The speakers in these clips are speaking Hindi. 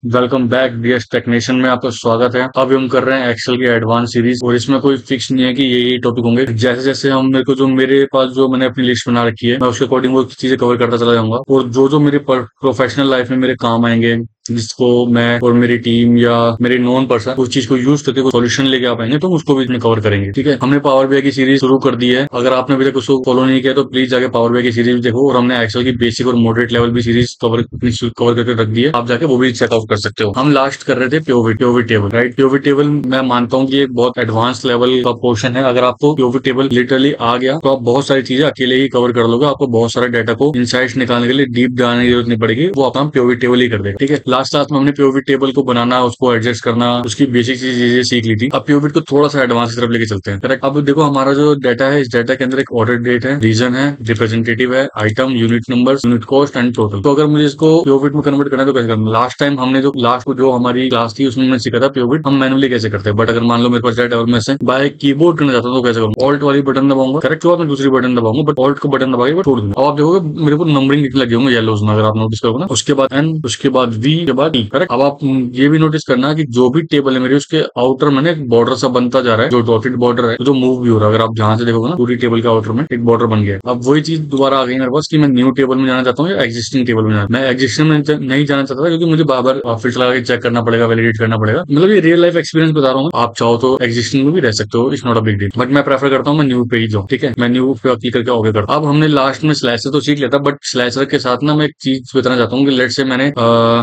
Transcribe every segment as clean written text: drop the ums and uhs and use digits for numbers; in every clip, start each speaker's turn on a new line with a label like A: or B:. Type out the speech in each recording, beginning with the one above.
A: वेलकम बैक डीएस टेक्नीशियन में आपका स्वागत है। अब हम कर रहे हैं एक्सेल की एडवांस सीरीज और इसमें कोई फिक्स नहीं है कि ये टॉपिक होंगे। जैसे जैसे हम मेरे पास जो मैंने अपनी लिस्ट बना रखी है मैं उसके अकॉर्डिंग वो चीजें कवर करता चला जाऊंगा और जो जो मेरे प्रोफेशनल लाइफ में मेरे काम आएंगे, जिसको मैं और मेरी टीम या मेरे नॉन पर्सन उस चीज को यूज करके कोई सॉल्यूशन लेके आ पाएंगे तो उसको भी इसमें कवर करेंगे। ठीक है, हमने पावर बीआई की सीरीज शुरू कर दी है। अगर आपने अभी तक उसको फॉलो नहीं किया तो प्लीज जाके पावर बीआई की सीरीज देखो। और हमने एक्सेल की बेसिक और मॉडरेट लेवल भी सीरीज कवर करके रख दी है, आप जाके वो भी चेकआउट कर सकते हो। हम लास्ट कर रहे थे POV table, right. POV table मैं मानता हूँ कि एक बहुत एडवांस लेवल का पोर्शन है। अगर आपको पीओवी टेबल लिटरली आ गया तो आप बहुत सारी चीजें अकेले ही कवर कर लोगे। आपको बहुत सारा डाटा को इनसाइट्स निकालने के लिए डीप जाने की जरूरत नहीं पड़ेगी, वो आपका पीओवी टेबल ही कर देगा। ठीक है, लास्ट क्लास में हमने पीओवी टेबल को बनाना, उसको एडजस्ट करना, उसकी बेसिक चीजें सीख ली थी। अब पीओवी को थोड़ा सा एडवांस की तरफ लेके चलते हैं। करेक्ट। अब देखो हमारा जो डाटा है, इस डाटा के अंदर एक ऑर्डर डेट है, रीजन है, रिप्रेजेंटेटिव है, item, unit number, unit cost and total. तो अगर मुझे इसको पीओवी में कन्वर्ट करना है तो कैसे करना? लास्ट टाइम हमने जो हमारी क्लास थी उसमें मैंने सीखा था पीओवी हम मैनुअली कैसे करते हैं। बट अगर मान लो मेरे पास डाटा और मैं से बाय कीबोर्ड करना चाहता हूँ तो कैसे करूँ? ऑल्ट वाली बटन दबाऊंगा, करेक्ट। मैं दूसरी बटन दबाऊंगा, बट ऑल्ट को बटन दबाई छोड़ दूंगा। अब आप देखोगे मेरे को नंबरिंग लिखने लगे होंगे येलोज में, अगर आप नोटिस करोगे ना। उसके बाद एन, उसके बाद वी, के बाद ई, करेक्ट। अब आप ये भी नोटिस करना कि जो भी टेबल है मेरी उसके आउटर में एक बॉर्डर सा बनता जा रहा है, जो डॉटेड बॉर्डर है जो मूव भी हो रहा है। अगर आप ध्यान से देखोगे ना पूरी टेबल के आउटर में एक बॉर्डर बन गया है। अब वही चीज दोबारा आ गई मेरे पास कि मैं न्यू टेबल में जाना चाहता हूँ या एग्जिस्टिंग टेबल में जाना। मैं एग्जिस्टिंग में नहीं जाना चाहता क्योंकि मुझे बार बार फिल्टर लगा के चेक करना पड़ेगा, वैलिडेट करना पड़ेगा। मतलब ये रियल लाइफ एक्सपीरियंस बता रहा हूँ। आप चाहो तो एग्जिस्टिंग में भी रह सकते हो, it's not a big deal, but मैं प्रेफर करता हूँ मैं न्यू पे ही जाऊँ। ठीक है, मैं न्यू पे क्लिक करके ओके करता हूँ। अब हमने लास्ट में स्लाइसर तो सीख लिया था, बट स्लाइसर के साथ ना मैं एक चीज बताना चाहता हूँ कि लेट से मैंने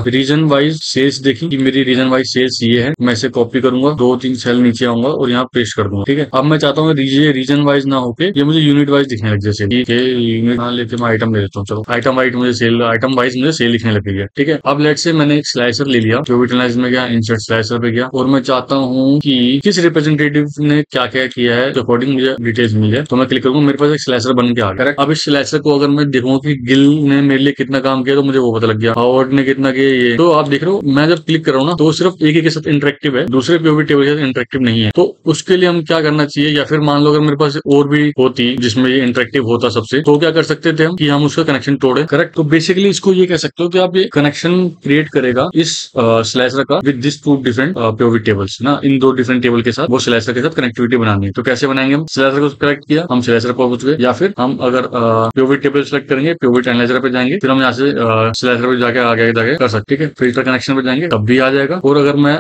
A: रीजन वाइज सेल्स देखी कि मेरी रीजन वाइज सेल्स ये है। मैं इसे कॉपी करूंगा, 2-3 सेल नीचे आऊंगा और यहाँ पेस्ट कर दूंगा। ठीक है, अब मैं चाहता हूँ रीजन वाइज ना होके ये मुझे यूनिट वाइज दिखने लग जैसे। ठीक है, यूनिट लेके मैं आइटम ले लेता हूँ। चलो आइटम वाइज मुझे सेल, आइटम वाइज मुझे सेल लिखने लग गया। ठीक है, अब लेट से मैंने एक स्लाइसर ले लिया, जो विटलाइज में गया, इंसर्ट स्लाइसर पे गया और मैं चाहता हूँ कि किस रिप्रेजेंटेटिव ने क्या क्या किया है अकॉर्डिंग मुझे डिटेल्स मिल जाए। तो मैं क्लिक करूंगा, मेरे पास एक स्लाइसर बन के आ गया। अब इस स्लाइसर को अगर मैं देखूंगा कि गिल ने मेरे लिए कितना काम किया तो मुझे वो पता लग गया, हावर्ड ने कितना किया ये। तो आप देख रहे हो मैं जब क्लिक कर रहा हूँ ना तो सिर्फ एक ही के साथ इंटरेक्टिव है, दूसरे पीओवी टेबल के साथ इंटरेक्टिव नहीं है। तो उसके लिए हम क्या करना चाहिए, या फिर मान लो अगर मेरे पास और भी होती जिसमें ये इंटरेक्टिव होता सबसे, तो क्या कर सकते थे हम कि हम उसका कनेक्शन तोड़े। करेक्ट। तो बेसिकली इसको ये कह सकते हो कि आप ये कनेक्शन क्रिएट करेगा इस स्लाइसर का with this two different POV tables ना, इन दो डिफरेंट टेबल के साथ वो स्लाइसर के साथ कनेक्टिविटी बनानी है। तो कैसे बनाएंगे? हम स्लाइसर को सेलेक्ट किया, हम स्लाइसर पर पहुंच गए, या फिर हम अगर पीओवी टेबल सेलेक्ट करेंगे, पीओवी एनालाइजर पे जाएंगे, फिर हम यहाँ से स्लाइसर पे जाके आगे जाके कर सकते। ठीक है, फिल्टर कनेक्शन पे जाएंगे तब भी आ जाएगा। और अगर मैं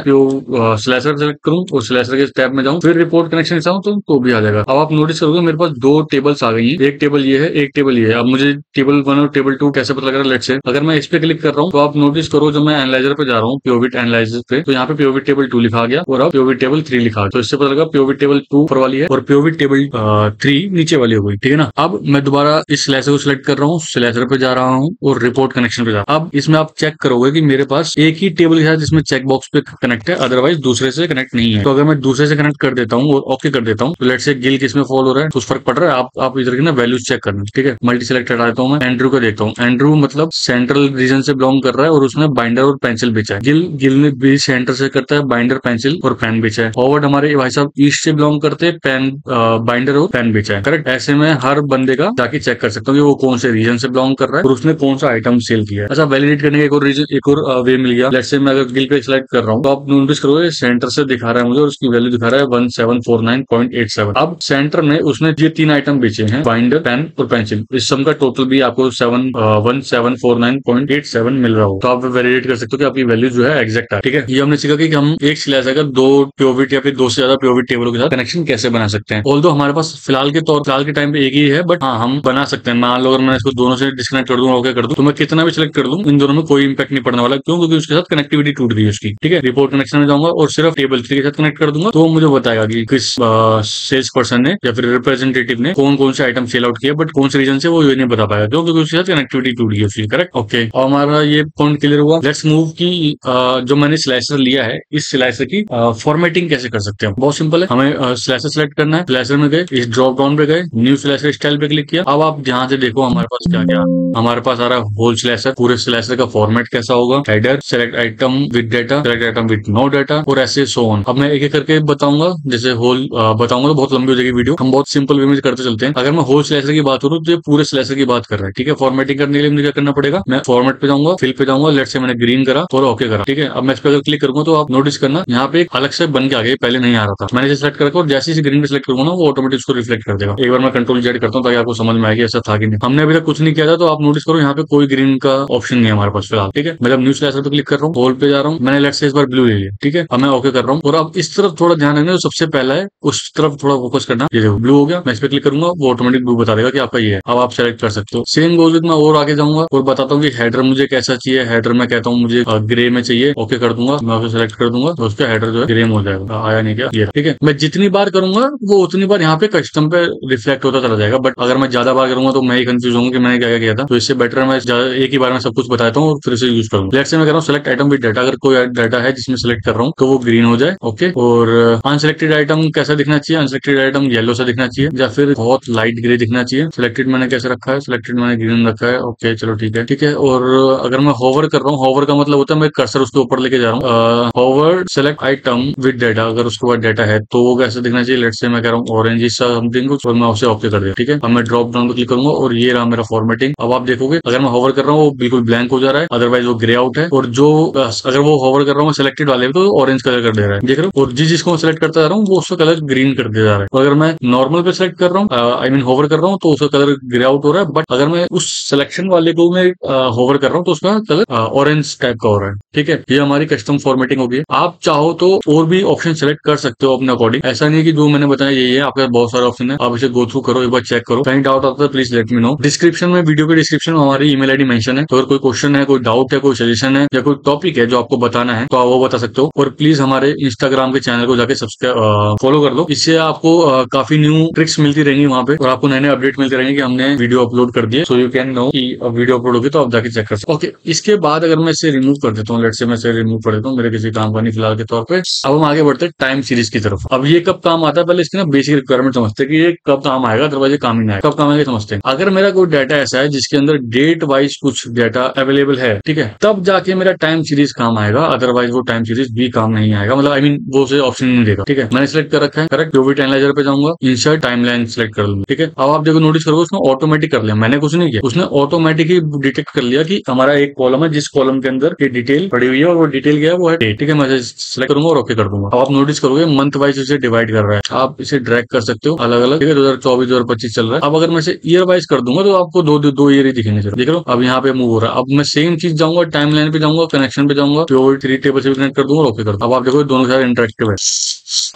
A: स्लाइसर सेलेक्ट करूँ और स्लाइसर के टैब में जाऊँ फिर रिपोर्ट कनेक्शन चाहूँ तो भी आ जाएगा। अब आप नोटिस करोगे मेरे पास दो टेबल्स आ गई है, एक टेबल ये है, एक टेबल ये है। अब मुझे टेबल 1 और टेबल 2 कैसे पता लग रहा है? लेट से अगर मैं इस पे क्लिक कर रहा हूँ तो आप नोटिस करो जब मैं एनालाइजर पे जा रहा हूँ पीओवी एनालाइजर पे, तो यहाँ पे पीओवी टेबल 2 लिखा गया और अब पीओवी टेबल 3 लिखा गया। तो इससे पता लगा पीओवी टेबल 2 ऊपर वाली है और पीओवी टेबल 3 नीचे वाली हो गई। ठीक है ना। अब मैं दोबारा इस स्लाइसर को सिलेक्ट कर रहा हूँ, स्लाइसर पे जा रहा हूँ और रिपोर्ट कनेक्शन पे जा रहा हूँ। अब इसमें आप चेक करोगे कि मेरे पास एक ही टेबल के साथ जिसमें चेक बॉक्स पे कनेक्ट है, अदरवाइज दूसरे से कनेक्ट नहीं है। तो अगर मैं दूसरे से कनेक्ट कर देता हूँ और ओके कर देता हूँ तो लेट से गिल किसमें फॉल हो रहा है कुछ फर्क पड़ रहा है? आप इधर की ना वैल्यूज चेक करना। ठीक है, मल्टी सेलेक्ट हटा देता हूँ, मैं एंड्रू को देखता हूँ। एंड्रू मतलब सेंट्रल रीजन से बिलोंग कर रहा है और उसने बाइंडर और पेंसिल बेचा है। गिल ने भी सेंटर से करता है, बाइंडर, पेंसिल और पेन बेचा है। फॉरवर्ड हमारे भाई साहब ईस्ट से बिलोंग करते हैं, पेन, बाइंडर और पेन बेचा है। करेक्ट। ऐसे में हर बंदे का जाके चेक कर सकता हूँ कि वो कौन से रीजन से बिलोंग कर रहा है और उसने कौन सा आइटम सेल किया है। अच्छा, वैलिडेट करने का एक और रीजन, एक और वे मिल गया। लेट्स से मैं अगर गिल पे सिलेक्ट कर रहा हूँ तो आप नोटिस करोगे सेंटर से दिखा रहा है मुझे और उसकी वैल्यू दिखा रहा है 1749.87। अब सेंटर में उसने ये 3 आइटम बेचे हैं, बाइंडर, पेन और पेंसिल। इस सम का टोटल भी आपको 1749.87 मिल रहा हो। तो आप वैलिडेट कर सकते हो कि आपकी वैल्यू जो है एग्जैक्ट है। ठीक है, ये हमने सीखा कि हम एक स्लैश का दो पीओवी या फिर 2 से ज्यादा पीओवी टेबलों के साथ कनेक्शन कैसे बना सकते हैं। ऑल्दो हमारे पास फिलहाल के टाइम पे एक ही है, बट हाँ हम बना सकते हैं। मान लो अगर मैं इसको दोनों से डिस्कनेक्ट कर दूं, ओके कर दूं, तो मैं कितना भी सिलेक्ट कर दूं इन दोनों में कोई इंपैक्ट नहीं पड़ने वाला। क्यों? क्योंकि उसके साथ कनेक्टिविटी टूट गई उसकी। ठीक है, रिपोर्ट कनेक्शन में जाऊंगा और सिर्फ टेबल 3 के साथ कनेक्ट कर दूंगा तो वो मुझे बताएगा कि किस सेल्स पर्सन ने या फिर रिप्रेजेंटेटिव ने कौन कौन से आइटम सेल आउट किया, बट कौन से रीजन से वो ये नहीं बता पाएगा। क्यों? क्योंकि उसके साथ कनेक्टिविटी टूट गई उसकी। करेक्ट। ओके, और हमारा ये पॉइंट क्लियर हुआ। लेट्स मूव की जो मैंने स्लाइसर लिया है इस स्लाइसर की फॉर्मेटिंग कैसे कर सकते हैं। बहुत सिंपल है, हमें स्लाइसर सेलेक्ट करना है, स्लाइसर में गए, इस ड्रॉप डाउन पे गए, न्यू स्लाइसर स्टाइल पे क्लिक किया। अब आप ध्यान से देखो हमारे पास क्या क्या, हमारे पास आ रहा है होल स्लाइसर। पूरे स्लाइसर का फॉर्मेट कैसा होगा, header, select item with data, select item with no data और ऐसे सो ऑन। अब मैं एक एक करके बताऊंगा, जैसे होल बताऊंगा तो बहुत लंबी हो जाएगी वीडियो, हम बहुत सिंपल वे में करते चलते हैं। अगर मैं होल स्लाइसर की बात करूँ तो ये पूरे स्लाइसर की बात कर रहा है, ठीक है। फॉर्मेटिंग करने के लिए मुझे क्या करना पड़ेगा, मैं फॉर्मेट पे जाऊंगा, फिल पे जाऊंगा, लेट से मैंने ग्रीन करा और ओके करा, ठीक है। अब मैं इस पर अगर क्लिक करूंगा तो आप नोटिस करना यहाँ पे एक अलग से बन के आ गया, पहले नहीं आ रहा था। मैंने इसे सेलेक्ट करके और जैसे ही ग्रीन पे सेलेक्ट करूंगा ना वो ऑटोमेटिक उसको रिफ्लेक्ट कर देगा। एक बार मैं कंट्रोल जेड करता हूँ ताकि आपको समझ में आएगी ऐसा था कि नहीं। हमने अभी तक कुछ नहीं किया था, तो आप नोटिस करो यहाँ पे कोई ग्रीन का ऑप्शन नहीं है हमारे पास फिलहाल, ठीक है। मैं जब न्यू स्लाइसर पे क्लिक कर रहा हूँ, होल पे जा रहा हूँ, मैंने लेट से इस बार ब्लू ले लिया, ठीक है। अब मैं ओके कर रहा हूँ और अब इस तरफ थोड़ा ध्यान रखना, जो सबसे पहला है उस तरफ थोड़ा फोकस करना। ये देखो ब्लू हो गया, मैं इस पे क्लिक करूंगा वो ऑटोमेटिक ब्लू बता देगा कि आपका ये है। अब आप सेलेक्ट कर सकते हो। सेम गोज विद, मैं और आगे जाऊंगा और बताता हूँ कि हेडर मुझे कैसा चाहिए। हेडर मैं कहता हूँ मुझे ग्रे में चाहिए, ओके कर दूंगा, मैं उसे सेलेक्ट कर दूंगा तो उसका हेडर जो है ग्रे में हो जाएगा। आया नहीं क्या ये, ठीक है। मैं जितनी बार करूंगा वो उतनी बार यहाँ पे कस्टम पे रिफ्लेक्ट होता चला जाएगा, बट अगर मैं ज्यादा बार करूंगा तो मैं ही कंफ्यूज हूँ कि मैंने क्या क्या किया था। तो इससे बेटर है मैं एक ही बार में सब कुछ बताता हूँ और फिर से यूज करूँ। लेट्स से मैं कर रहा हूँ सेलेक्ट आइटम विद डाटा, अगर कोई डाटा है जिसमें सेलेक्ट कर रहा हूँ तो वो ग्रीन हो जाए, ओके। और अनसेलेक्टेड आइटम कैसा दिखना चाहिए, अनसेलेक्टेड आइटम येलो सा दिखना चाहिए या फिर बहुत लाइट ग्रे दिखना चाहिए। सिलेक्टेड मैंने कैसे रखा है, सिलेक्टेड मैंने ग्रीन रखा है, ओके चलो ठीक है, ठीक है। और अगर मैं होवर कर रहा हूँ, होवर का मतलब होता है मैं कर्सर उसके ऊपर लेके जा रहा हूँ। Hover select item with data, अगर उसके बाद डाटा है तो वो कैसे दिखना चाहिए। लेट्स से मैं कह रहा हूँ ऑरेंज सा समथिंग कुछ, और मैं उसे ओके कर दिया, ठीक है। अब मैं ड्रॉप डाउन पे क्लिक करूंगा और ये रहा मेरा फॉर्मेटिंग। अब आप देखोगे अगर मैं होवर कर रहा हूँ वो बिल्कुल ब्लैंक हो जा रहा है, अदरवाइज वो ग्रे आउट है। और जो अगर वो होवर कर रहा हूँ सेलेक्टेड वाले तो ऑरेंज कलर कर दे रहा है, देख रहे हो। और जिसको मैं सेलेक्ट करता जा रहा हूँ वो उसका कलर ग्रीन कर दिया जा रहा है। और अगर मैं नॉर्मल पे सेलेक्ट कर रहा हूँ, आई मीन होवर कर रहा हूँ, तो उसका कलर ग्रे आउट हो रहा है। बट अगर मैं उस सिलेक्शन वाले को मैं होवर कर रहा हूँ तो उसका कलर ऑरेंज टाइप का हो रहा है, ठीक है। ये हमारी कस्टम फॉर्मेटिंग होगी। आप चाहो तो और भी ऑप्शन सेलेक्ट कर सकते हो अपने अकॉर्डिंग, ऐसा नहीं कि जो मैंने बताया यही है, आपके पास बहुत सारे ऑप्शन है, आप इसे गो थ्रू करो, एक बार चेक करो। कहीं डाउट आता है please let me know. Description में, वीडियो के डिस्क्रिप्शन में हमारी ईमेल आईडी मेंशन है, तो अगर कोई क्वेश्चन है, कोई डाउट है, कोई सजेशन है या कोई टॉपिक है जो आपको बताना है तो आप वो बता सकते हो। और प्लीज हमारे इंस्टाग्राम के चैनल को जाके सब्सक्राइब फॉलो कर लो, इससे आपको काफी न्यू ट्रिक्स मिलती रहेंगी वहां पे और आपको नए नए अपडेट मिलते रहेंगे कि हमने वीडियो अपलोड कर दिए, सो यू कैन नो कि वीडियो अपलोड होगी तो आप जाके चेक कर सकते। ओके, इसके बाद अगर मैं इसे रिमूव कर देता हूँ, लेट से मैं इसे रिमूव कर देता हूँ, मेरे किसी काम का नहीं फिलहाल के तौर पे। अब हम आगे बढ़ते हैं टाइम सीरीज की तरफ। अब ये कब काम आता है, पहले इसकी ना बेसिक रिक्वायरमेंट समझते हैं कि ये कब काम आएगा, अदरवाइज ये काम ही नहीं आएगा। कब काम आएगा समझते हैं। अगर मेरा कोई डाटा ऐसा है जिसके अंदर डेट वाइज कुछ डाटा अवेलेबल है, ठीक है, तब जाके मेरा टाइम सीरीज काम आएगा, अदरवाइज वो टाइम सीरीज भी काम नहीं आएगा, मतलब आई मीन वो उसे ऑप्शन नहीं देगा, ठीक है। मैंने सिलेक्ट कर रखा है, करेक्ट। पीओवी एनालाइजर पे जाऊंगा, इंसर्ट टाइमलाइन सिलेक्ट कर लूंगा, ठीक है। अब आप देखो नोटिस करोगे उसने ऑटोमेटिक कर लिया, मैंने कुछ नहीं किया, उसने ऑटोमेटिक ही डिटेक्ट कर लिया कि हमारा एक कॉलम है जिस कॉलम के अंदर ये डिटेल पड़ी हुई है और वो डिटेल क्या है वो है डेट, ठीक है। मैं सिलेक्ट करूंगा और ओके कर दूंगा। अब आप नोटिस करोगे मंथ वाइज इसे डिवाइड कर रहा है, आप इसे ड्रैग कर सकते हो अलग अलग, ठीक है। 2024 2025 चल रहा है। अब अगर मैं इसे ईयर वाइज कर दूंगा तो आपको दो ईयर ही दिखेंगे, सिर्फ देख लो। अब यहाँ पे मूव हो रहा है। अब मैं सेम चीज जाऊंगा, टाइमलाइन पे जाऊंगा, कनेक्शन पे जाऊंगा, पीओवी 3 टेबल से भी कनेक्ट कर दूंगा और ओके कर दूंगा। अब आप देखो दोनों के साथ इंटरेक्टिव है।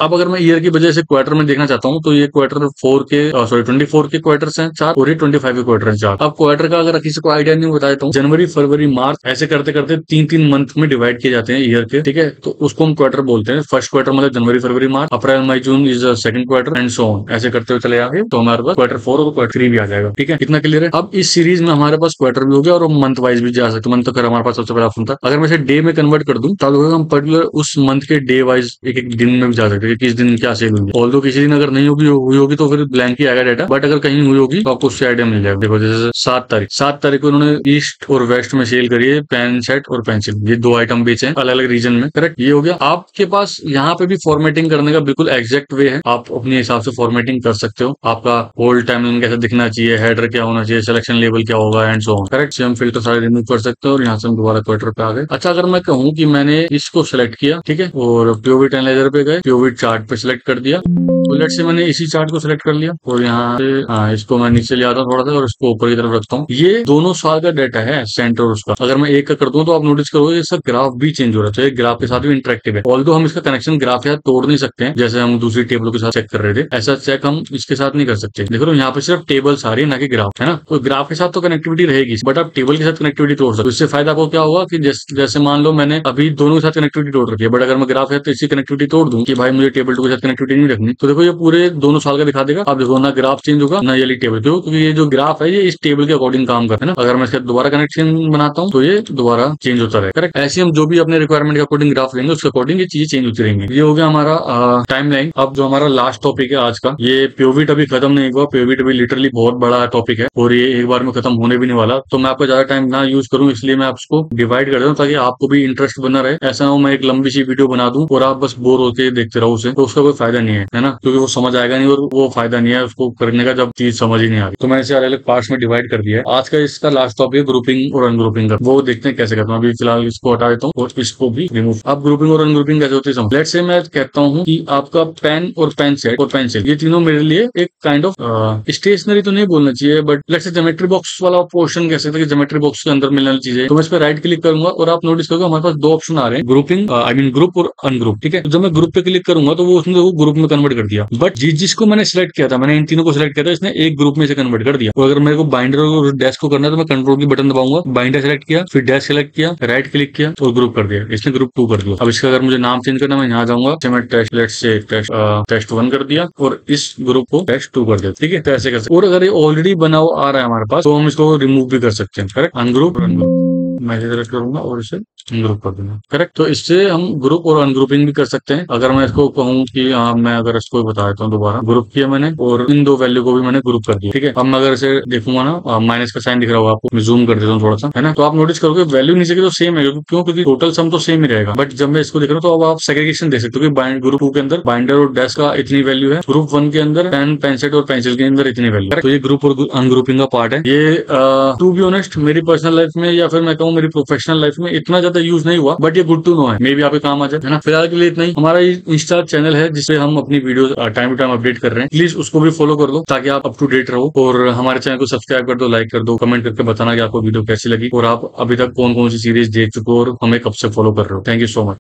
A: अब अगर मैं ईयर की वजह से क्वार्टर में देखना चाहता हूँ तो ये क्वार्टर 4 के 24 के क्वार्टर्स हैं 4 और ये 25 के क्वार्टर हैं 4। अब क्वार्टर का अगर किसी को आइडिया नहीं बता देता हूँ, जनवरी फरवरी मार्च ऐसे करते करते 3-3 मंथ में डिवाइड किए जाते हैं ईयर के, ठीक है। तो उसको हम क्वार्टर बोलते हैं। फर्स्ट क्वार्टर मतलब जनवरी फरवरी मार्च, अप्रैल मई जून is the second quarter and so on, ऐसे करते हुए चले आगे तो हमारे पास क्वार्टर 4 और क्वार्टर 3 भी आ जाएगा, ठीक है। कितना क्लियर है। अब इस सीरीज में हमारे पास क्वार्टर भी हो गया और मंथ वाइज भी जा सकते। मंथ तो हमारे पास सबसे बड़ा ऑप्शन था। अगर मैं इसे डे में कन्वर्ट कर दूं तब हम पर्टिकुलर उस मंथ के डे वाइज एक एक दिन में भी जा सकते हैं, किस दिन क्या सेल हुई। ऑल्दो किसी दिन अगर नहीं हुई होगी तो फिर ब्लैंक ही आएगा डाटा, बट अगर कहीं हुई होगी तो आपको उससे आइडिया मिल जाएगा। देखो जैसे 7 तारीख को उन्होंने ईस्ट और वेस्ट में सेल करी है पेन सेट और पेंसिल, ये 2 आइटम बेचे हैं अलग अलग रीजन में, करेक्ट। ये हो गया। आपके पास यहाँ पे भी फॉर्मेटिंग करने का बिल्कुल एग्जैक्ट वे है, आप अपने हिसाब से फॉर्मेटिंग कर सकते हो। आपका होल्ड टाइमलाइन कैसा दिखना चाहिए, हेडर क्या होना चाहिए, सिलेक्शन लेवल क्या होगा and so on, correct. Same filter सारे रिमूव कर सकते हो और यहाँ से हम दोबारा क्वार्टर पे आ गए। अच्छा, अगर मैं कहूँ कि मैंने इसको सिलेक्ट किया, ठीक है, और पीओवी एनालाइजर पे गए, पीओवी चार्ट पे सिलेक्ट कर दिया, तो लेट से मैंने इसी चार्ट को सिलेक्ट कर लिया और यहाँ से इसको मैं नीचे ले आता हूँ थोड़ा सा और इसको ऊपर की तरफ रखता हूँ। ये दोनों साल का डाटा है सेंटर उसका। अगर मैं एक का कर दूं तो आप नोटिस करोगे इसका ग्राफ भी चेंज हो रहा है, तो ये ग्राफ के साथ भी इंटरेक्टिव है। ऑल्दो हम इसका कनेक्शन ग्राफ के साथ तोड़ नहीं सकते हैं जैसे हम दूसरी टेबलों के साथ चेक कर रहे थे, ऐसा चेक हम इसके साथ नहीं कर सकते। देखो यहाँ पे सिर्फ टेबल्स आ रही है ना कि ग्राफ, है ना। तो ग्राफ के साथ तो कनेक्टिविटी रहेगी बट आप टेबल के साथ कनेक्टिविटी तोड़ सकते हो। इससे फायदा आपको क्या होगा कि जैसे मान लो मैंने अभी दोनों के साथ कनेक्टिविटी तोड़ रखी है, बट अगर मैं ग्राफ है तो इसकी कनेक्टिविटी तोड़ दूं कि भाई मुझे टेबल टू के साथ कनेक्टिविटी नहीं रखनी, तो देखो ये पूरे दोनों साल का दिखा देगा। आप देखो ना ग्राफ चेंज होगा ना ये टेबल, क्यों? क्योंकि ये जो ग्राफ है ये इस टेबल के अकॉर्डिंग काम करता है ना। अगर मैं इसका दोबारा कनेक्शन बनाता हूँ तो ये दोबारा चेंज होता है, करेक्ट। ऐसे हम जो भी अपने रिक्वायरमेंट के अकॉर्डिंग ग्राफ लेंगे उसके अकॉर्डिंग ये चीजें चेंज होती रहेंगी। ये हो गया हमारा टाइमलाइन। अब जो हमारा लास्ट टॉपिक है आज का, ये पिवट अभी खत्म नहीं हुआ। पिवट अभी लिटरली बहुत बड़ा टॉपिक है और ये एक बार में खत्म होने भी नहीं वाला, तो मैं आपको ज्यादा टाइम ना यूज करूं इसलिए मैं आपको डिवाइड कर दूं ताकि आपको भी इंटरेस्ट बना रहे। ऐसा ना हो मैं एक लंबी सी वीडियो बना दूं और आप बस बोर होकर देखते रहो उसे, तो उसका कोई फायदा नहीं है ना, क्योंकि वो समझ आएगा नहीं और वो फायदा नहीं है उसको करने का जब चीज समझ ही नहीं आ रही। तो मैंने इसे अलग अलग पार्ट्स में डिवाइड कर दिया है। आज का इसका लास्ट टॉपिक ग्रुपिंग और अनग्रुपिंग का, वो देखते हैं कैसे करता हूँ। अभी फिलहाल इसको हटा देता हूँ और इसको भी रिमूव। अब ग्रुपिंग और अनग्रुपिंग कैसे होती है समझ। लेट्स से मैं कहता हूँ कि आपका पेन और पेन सेट और पेंसिल, ये तीनों मेरे लिए एक काइंड ऑफ स्टेशनरी तो नहीं बोलना चाहिए, but let's say geometry box वाला पोर्शन कह सकते हैं कि ज्योमेट्री बॉक्स के अंदर मिलने वाली चीजें। तो मैं इस पर राइट क्लिक करूंगा और आप नोटिस करोगे हमारे पास दो ऑप्शन आ रहे हैं, ग्रुपिंग आई मीन ग्रुप और अनग्रुप, ठीक है। तो जब मैं ग्रुप पे क्लिक करूंगा तो वो उसने ग्रुप में कन्वर्ट कर दिया, बट जिसको मैंने सिलेक्ट किया था, मैंने इन तीनों को सिलेक्ट किया था, इसने एक ग्रुप में से कन्वर्ट कर दिया। और अगर मेरे को बाइंडर और डैश को करना है तो मैं कंट्रोल की बटन दबाऊंगा, बाइंडर सेलेक्ट किया, फिर डैश सेलेक्ट किया, राइट क्लिक किया और ग्रुप कर दिया, इसने ग्रुप 2 कर दिया। अब इसका अगर मुझे नाम चेंज करना, मैं यहाँ जाऊंगा, मैं टेस्ट लेट्स से टेस्ट 1 कर दिया और इस ग्रुप को टेस्ट 2 कर दिया, ठीक है। तो ऐसे कर सकते। और अगर ये ऑलरेडी बना हुआ आ रहा है हमारे पास तो हम इसको रिमूव भी कर सकते हैं, करेक्ट। अनग्रुप मैं सेलेक्ट करूंगा और इसे ग्रुप कर दूंगा, करेक्ट। तो इससे हम ग्रुप और अनग्रुपिंग भी कर सकते हैं। अगर मैं इसको कहूँ कि मैं अगर इसको बता देता हूँ, दोबारा ग्रुप किया मैंने और इन दो वैल्यू को भी मैंने ग्रुप कर दिया, ठीक है। अब मैं अगर इसे देखूंगा ना, माइनस का साइन दिख रहा होगा आपको, मैं जूम कर देता हूँ थोड़ा सा, है ना। तो आप नोटिस करोगे वैल्यू नीचे की तो सेम है, क्यों? क्योंकि टोटल सम तो सेम ही रहेगा। बट जब मैं इसको देख रहा हूँ तो अब आप सेग्रीगेशन देख सकते हो कि ग्रुप 2 के अंदर बाइंडर और डैश का इतनी वैल्यू है, ग्रुप 1 के अंदर पेन पेंसिल और पेंसिल के अंदर इतनी वैल्यू है। तो ये ग्रुप और अनग्रुपिंग का पार्ट है। ये टू बी ऑनेस्ट मेरी पर्सनल लाइफ में या फिर मैं कहूँ मेरी प्रोफेशनल लाइफ में इतना ज्यादा यूज नहीं हुआ, बट ये गुड टू नो है, मे भी आपके काम आ जाए, है ना। फिलहाल के लिए इतना ही। हमारा इंस्टा चैनल है जिससे हम अपनी video time to time update कर रहे हैं, प्लीज उसको भी फॉलो कर लो ताकि आप अप टू डेट रहो। और हमारे चैनल को सब्सक्राइब कर दो, लाइक कर दो, कमेंट करके बताना कि आपको वीडियो कैसी लगी और आप अभी तक कौन कौन सी सीरीज देख चुके हो और हमें कब से फॉलो कर रहे हो। Thank you so much.